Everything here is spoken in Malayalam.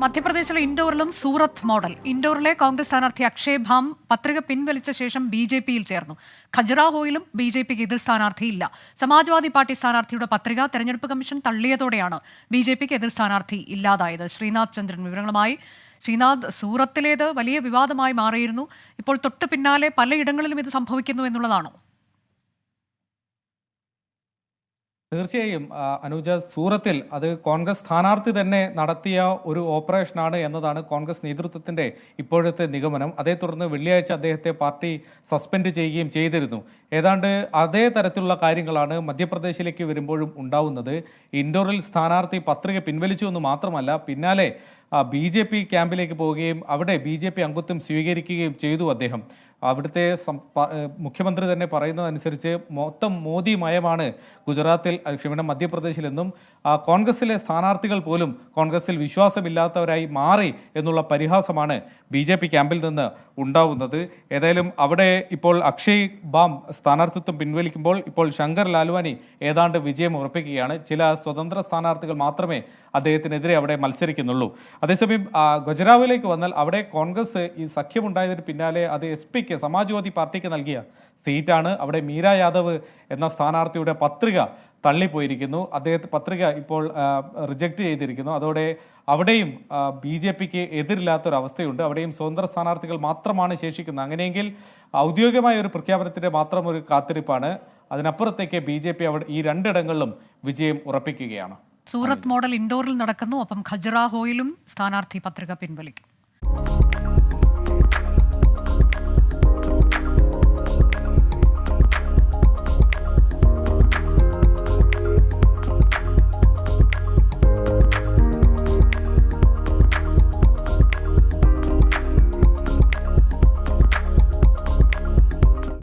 മധ്യപ്രദേശിലെ ഇൻഡോറിലും സൂറത്ത് മോഡൽ. ഇൻഡോറിലെ കോൺഗ്രസ് സ്ഥാനാർത്ഥി അക്ഷയ് ഭാം പത്രിക പിൻവലിച്ച ശേഷം ബി.ജെ.പിയിൽ ചേർന്നു. ഖജുറാഹോയിലും ബി.ജെ.പിക്ക് എതിർ സ്ഥാനാർത്ഥിയില്ല. സമാജ്വാദി പാർട്ടി സ്ഥാനാർത്ഥിയുടെ പത്രിക തെരഞ്ഞെടുപ്പ് കമ്മീഷൻ തള്ളിയതോടെയാണ് ബി.ജെ.പിക്ക് എതിർ സ്ഥാനാർത്ഥി ഇല്ലാതായത്. ശ്രീനാഥ് ചന്ദ്രൻ വിവരങ്ങളുമായി. ശ്രീനാഥ്, സൂറത്തിലേത് വലിയ വിവാദമായി മാറിയിരുന്നു. ഇപ്പോൾ തൊട്ടു പിന്നാലെ പലയിടങ്ങളിലും ഇത് സംഭവിക്കുന്നു എന്നുള്ളതാണോ? തീർച്ചയായും അനുജ, സൂറത്തിൽ അത് കോൺഗ്രസ് സ്ഥാനാർത്ഥി തന്നെ നടത്തിയ ഒരു ഓപ്പറേഷനാണ് എന്നതാണ് കോൺഗ്രസ് നേതൃത്വത്തിന്റെ ഇപ്പോഴത്തെ നിഗമനം. അതേ തുടർന്ന് വെള്ളിയാഴ്ച അദ്ദേഹത്തെ പാർട്ടി സസ്പെൻഡ് ചെയ്യുകയും ചെയ്തിരുന്നു. ഏതാണ്ട് അതേ തരത്തിലുള്ള കാര്യങ്ങളാണ് മധ്യപ്രദേശിലേക്ക് വരുമ്പോഴും ഉണ്ടാവുന്നത്. ഇൻഡോറിൽ സ്ഥാനാർത്ഥി പത്രിക പിൻവലിച്ചു എന്ന് മാത്രമല്ല, പിന്നാലെ ബി.ജെ.പി ക്യാമ്പിലേക്ക് പോവുകയും അവിടെ ബി.ജെ.പി അംഗത്വം സ്വീകരിക്കുകയും ചെയ്തു അദ്ദേഹം. അവിടുത്തെ മുഖ്യമന്ത്രി തന്നെ പറയുന്നതനുസരിച്ച് മൊത്തം മോദി മയമാണ് ഗുജറാത്തിൽ, മധ്യപ്രദേശിലെന്നും കോൺഗ്രസിലെ സ്ഥാനാർത്ഥികൾ പോലും കോൺഗ്രസിൽ വിശ്വാസമില്ലാത്തവരായി മാറി എന്നുള്ള പരിഹാസമാണ് ബി.ജെ.പി ക്യാമ്പിൽ നിന്ന് ഉണ്ടാവുന്നത്. ഏതായാലും അവിടെ ഇപ്പോൾ അക്ഷയ് ഭാം സ്ഥാനാർത്ഥിത്വം പിൻവലിക്കുമ്പോൾ ഇപ്പോൾ ശങ്കർ ലാൽവാനി ഏതാണ്ട് വിജയം ഉറപ്പിക്കുകയാണ്. ചില സ്വതന്ത്ര സ്ഥാനാർത്ഥികൾ മാത്രമേ അദ്ദേഹത്തിനെതിരെ അവിടെ മത്സരിക്കുന്നുള്ളൂ. അതേസമയം ഗുജറാത്തിലേക്ക് വന്നാൽ അവിടെ കോൺഗ്രസ് ഈ സഖ്യമുണ്ടായതിന് പിന്നാലെ അത് എസ്.പിക്ക്, സമാജ്വാദി പാർട്ടിക്ക് നൽകിയ സീറ്റാണ്. അവിടെ മീര യാദവ് എന്ന സ്ഥാനാർത്ഥിയുടെ പത്രിക തള്ളിപ്പോയിരിക്കുന്നു. അദ്ദേഹത്തെ പത്രിക ഇപ്പോൾ റിജക്റ്റ് ചെയ്തിരിക്കുന്നു. അതോടെ അവിടെയും ബി.ജെ.പിക്ക് എതിരില്ലാത്തൊരവസ്ഥയുണ്ട്. അവിടെയും സ്വതന്ത്ര സ്ഥാനാർത്ഥികൾ മാത്രമാണ് ശേഷിക്കുന്നത്. അങ്ങനെയെങ്കിൽ ഔദ്യോഗികമായ ഒരു പ്രഖ്യാപനത്തിന്റെ മാത്രം ഒരു കാത്തിരിപ്പാണ്. അതിനപ്പുറത്തേക്ക് ബി.ജെ.പി അവിടെ ഈ രണ്ടിടങ്ങളിലും വിജയം ഉറപ്പിക്കുകയാണ്. സൂറത്ത് മോഡൽ ഇൻഡോറിൽ നടക്കുന്നു. ഒപ്പം ഖജുറാഹോയിലും സ്ഥാനാർത്ഥി പത്രിക പിൻവലിക്കും.